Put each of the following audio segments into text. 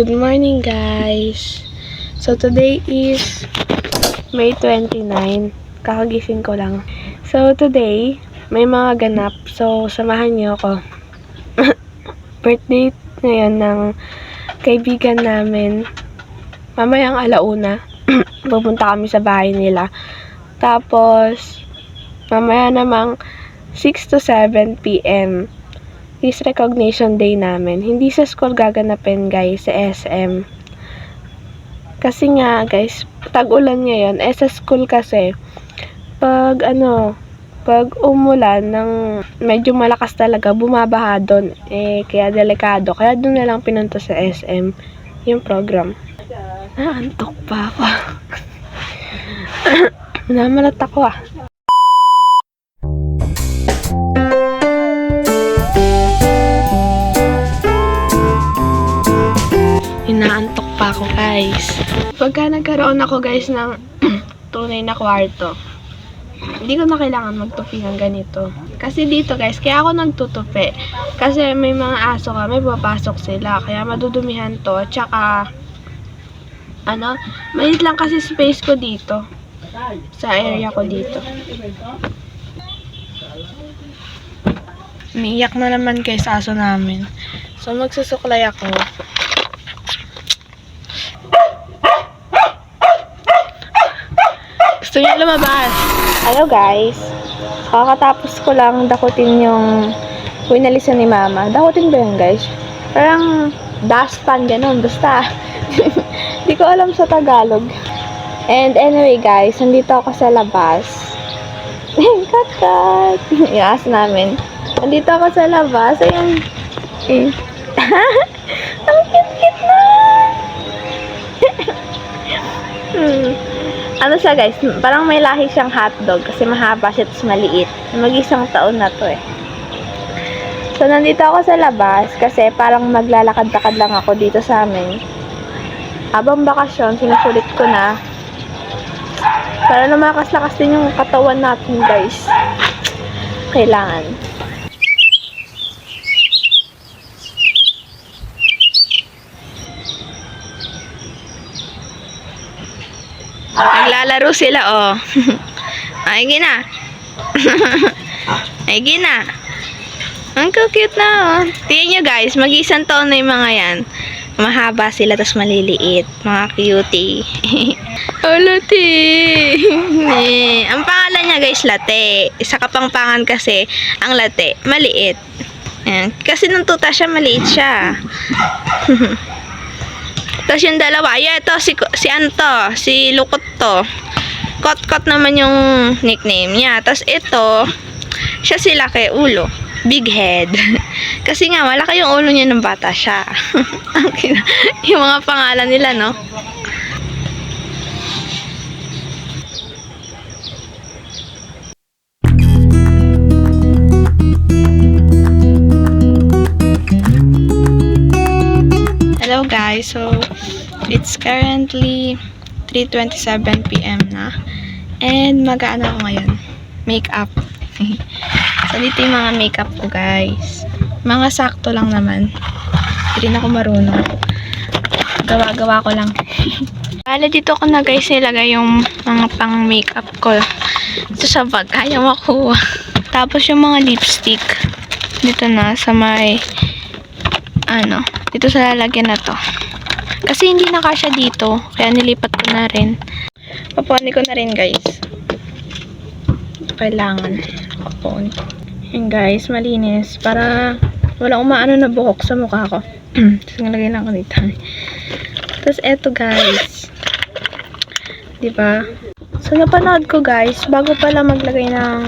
Good morning, guys. So, today is May 29. Kakagising ko lang. So, today, may mga ganap. So, samahan niyo ako. Birthday ngayon ng kaibigan namin. Mamayang alauna, pupunta kami sa bahay nila. Tapos, mamaya namang 6 to 7 p.m. is recognition day namin. Hindi sa school gaganapin, guys, sa SM. Kasi nga, guys, tag-ulan ngayon. Sa school kasi, pag umulan ng medyo malakas talaga, bumabaha doon. Kaya delikado. Kaya doon na lang pinunta sa SM yung program. Antok pa ako. Namalat ako Inaantok pa ako, guys. Pagka nagkaroon ako, guys, ng tunay na kwarto, hindi ko na kailangan magtupi ng ganito. Kasi dito, guys, kaya ako nagtutupi. Kasi may mga aso kami, papasok sila. Kaya madudumihan to. Tsaka, maliit lang kasi space ko dito. Sa area ko dito. Umiiyak na naman, guys, aso namin. So, magsusuklay ako. Gusto niyo lumabas? Hello, guys. Kakatapos ko lang dakutin yung winalisan ni Mama. Dakutin ba yun, guys? Parang dustpan, ganun. Basta. Hindi ko alam sa Tagalog. And anyway, guys, nandito ako sa labas. Cut. Yung aso namin. Nandito ako sa labas. Ayun. Ang cute-cute na. Ano siya, guys, parang may lahi siyang hotdog kasi mahaba siya at maliit. Mag-isang taon na to So, nandito ako sa labas kasi parang maglalakad-lakad lang ako dito sa amin. Habang bakasyon, sinusulit ko na para lumakas-lakas din yung katawan natin, guys. Kailangan. Naglalaro sila, oh. Ay, gina. Ay, gina. Ang cute na, oh. Tingnan nyo, guys. Mag-isang taon na yung mga yan. Mahaba sila, tapos maliliit. Mga cutie. Oh, Lati. Ang pangalan niya, guys, Late. Sa Kapampangan kasi, ang Late, maliit. Ayan. Kasi nung tuta siya, maliit siya. Tapos yung dalawa, ito, si Lukot to. Kot-kot naman yung nickname niya. Tapos ito, siya si Laki, ulo. Big head. Kasi nga, malaki yung ulo niya ng bata siya. Yung mga pangalan nila, no? Hello, guys. So, it's currently 3:27 p.m. na. And mag-aano ako ngayon. Makeup. So, dito yung mga makeup ko, guys. Mga sakto lang naman. Hindi rin ako marunong. Gawa-gawa ko lang. Bale, dito ko na, guys, nilagay yung mga pang makeup ko. Ito sa bag. Kaya makuha. Tapos yung mga lipstick. Dito na sa may dito sa lalagyan na to. Kasi hindi na kasya dito. Kaya nilipat ko na rin. Paponi ko na rin, guys. Kailangan. Paponi. Yan, guys. Malinis. Para walang umaano na buhok sa mukha ko. Tapos nalagay lang ko dito. Tapos eto, guys. Diba? So, napanood ko, guys. Bago pala maglagay ng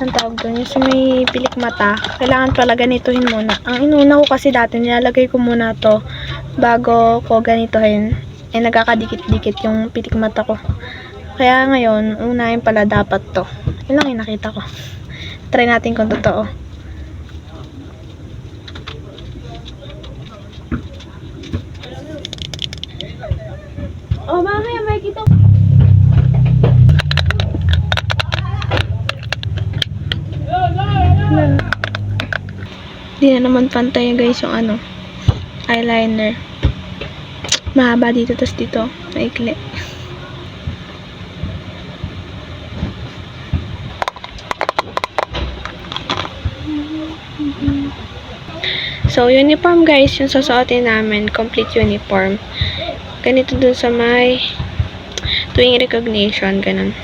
ang tawag doon, yung may pilik mata, kailangan pala ganituhin muna. Ang inuna ko kasi dati, nilalagay ko muna to bago ko ganituhin. Nagkakadikit-dikit yung pilik mata ko. Kaya ngayon, unahin pala dapat to. Yun lang yung nakita ko. Try natin kung totoo. Oh, mamaya may kita. Hindi na naman pantay, guys, yung eyeliner. Mahaba dito, tas dito, maikli. So, uniform guys, yung susuotin namin, complete uniform. Ganito dun sa may tuwing recognition, ganun.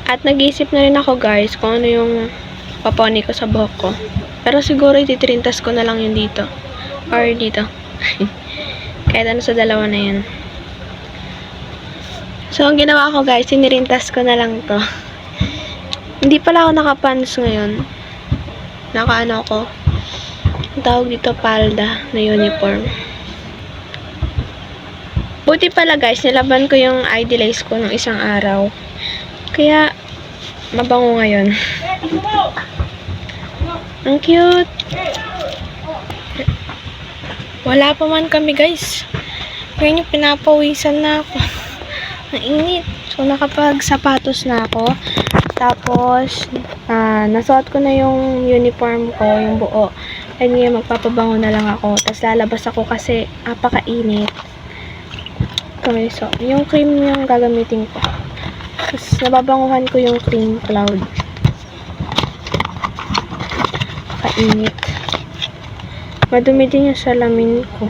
At nag-iisip na rin ako guys, kung ano yung paponi ko sa buhok ko. Pero siguro ititrintas ko na lang yun dito. Or dito. Kahit ano sa dalawa na yun. So, ang ginawa ko guys, sinirintas ko na lang to. Hindi pala ako nakapants ngayon. Nakaano ko. Ang tawag dito palda na uniform. Buti pala guys, nilaban ko yung ID lace ko nung isang araw. Kaya, mabango ngayon. Ang cute. Wala pa man kami guys. Ngayon yung pinapawisan na ako. Ang init. So, nakapag-sapatos na ako. Tapos, nasuot ko na yung uniform ko, yung buo. And ngayon, magpapabango na lang ako. Tapos, lalabas ako kasi apakainit. Okay, so, yung cream yung gagamitin ko. Tapos, nababanguhan ko yung cream cloud. Kainit. Madumi din yung salamin ko.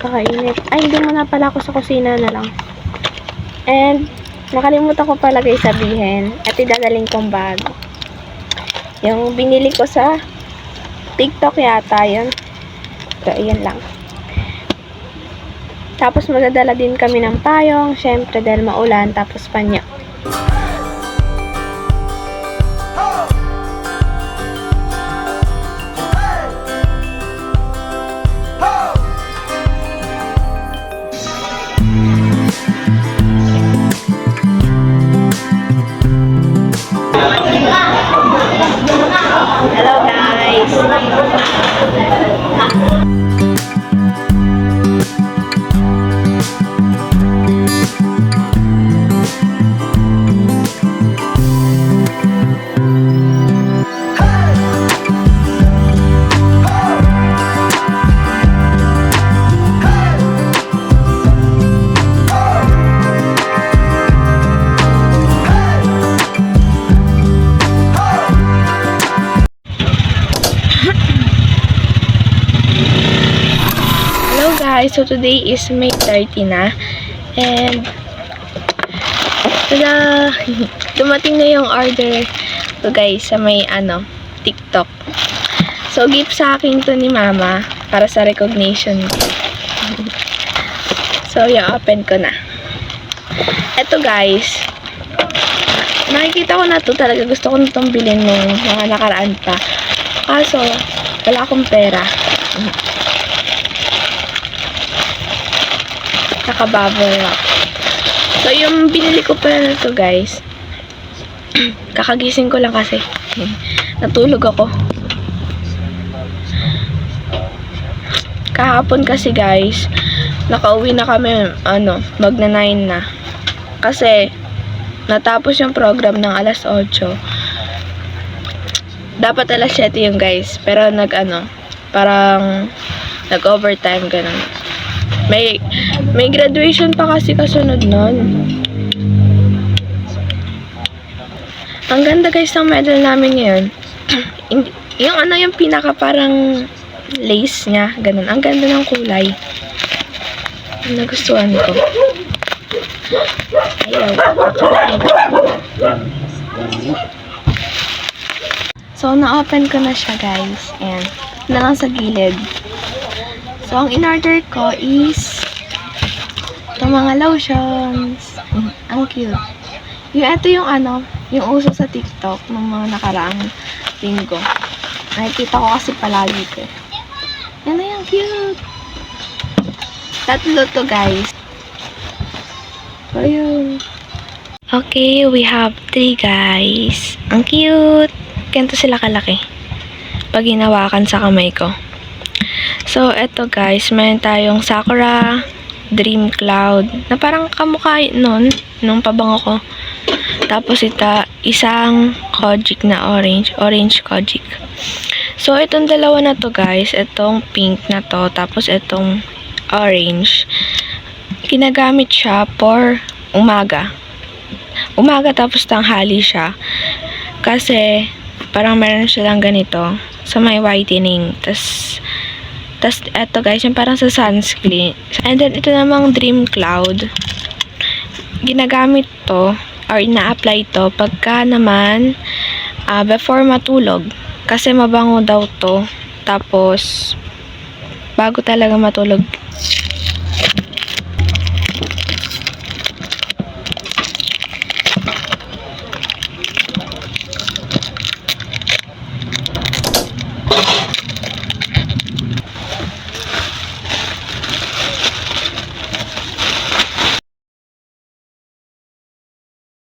Kakainit. Ay, hindi muna pala ako sa kusina na lang. And, nakalimutan ko pala guys sabihin. At idadaling kong bag. Yung binili ko sa TikTok yata yun. So, ayan lang. Tapos, magdadala din kami ng payong. Syempre, dahil maulan. Tapos, panyo. Hello guys! Guys, so today is May 30 na and tada! Dumating na yung order ko guys sa may TikTok. So gift sa akin to ni mama para sa recognition. So i-open ko na. Eto guys, nakikita ko na to talaga, gusto ko na itong bilhin nung mga nakaraan pa, kaso wala akong pera. Naka-bubble wrap. So, yung binili ko pala na to guys, kakagising ko lang kasi. Natulog ako. Kahapon kasi guys, nakauwi na kami, magna 9 na. Kasi, natapos yung program ng alas 8. Dapat alas 7 yung guys. Pero parang nag-overtime, ganun. May graduation pa kasi kasunod nun. Ang ganda guys ng medal namin ngayon. yung pinaka parang lace niya, ganun. Ang ganda ng kulay. Nagustuhan ko. Ayaw. So, na-open ko na siya guys. Ayan. Na lang sa gilid. So, ang in-order ko is itong mga lotions. Ang cute. Ito yung yung uso sa TikTok ng mga nakaraang linggo. Nakikita ko kasi palagi ko. Yan na yung cute. Tatlo to guys. So, yun. Okay, we have 3 guys. Ang cute. Ganito sila kalaki. Pag hinawakan sa kamay ko. So, eto guys, mayroon tayong Sakura Dream Cloud na parang kamukha nun, nung pabango ko. Tapos isang Kojic na orange Kojic. So, itong dalawa na to guys, itong pink na to, tapos itong orange, ginagamit siya for umaga. Tapos tanghali siya. Kasi, parang meron silang ganito, sa may whitening. Tas eto guys, yung parang sa sunscreen. And then, ito namang Dream Cloud. Ginagamit to, or ina-apply to, pagka naman, before matulog. Kasi mabango daw to. Tapos, bago talaga matulog,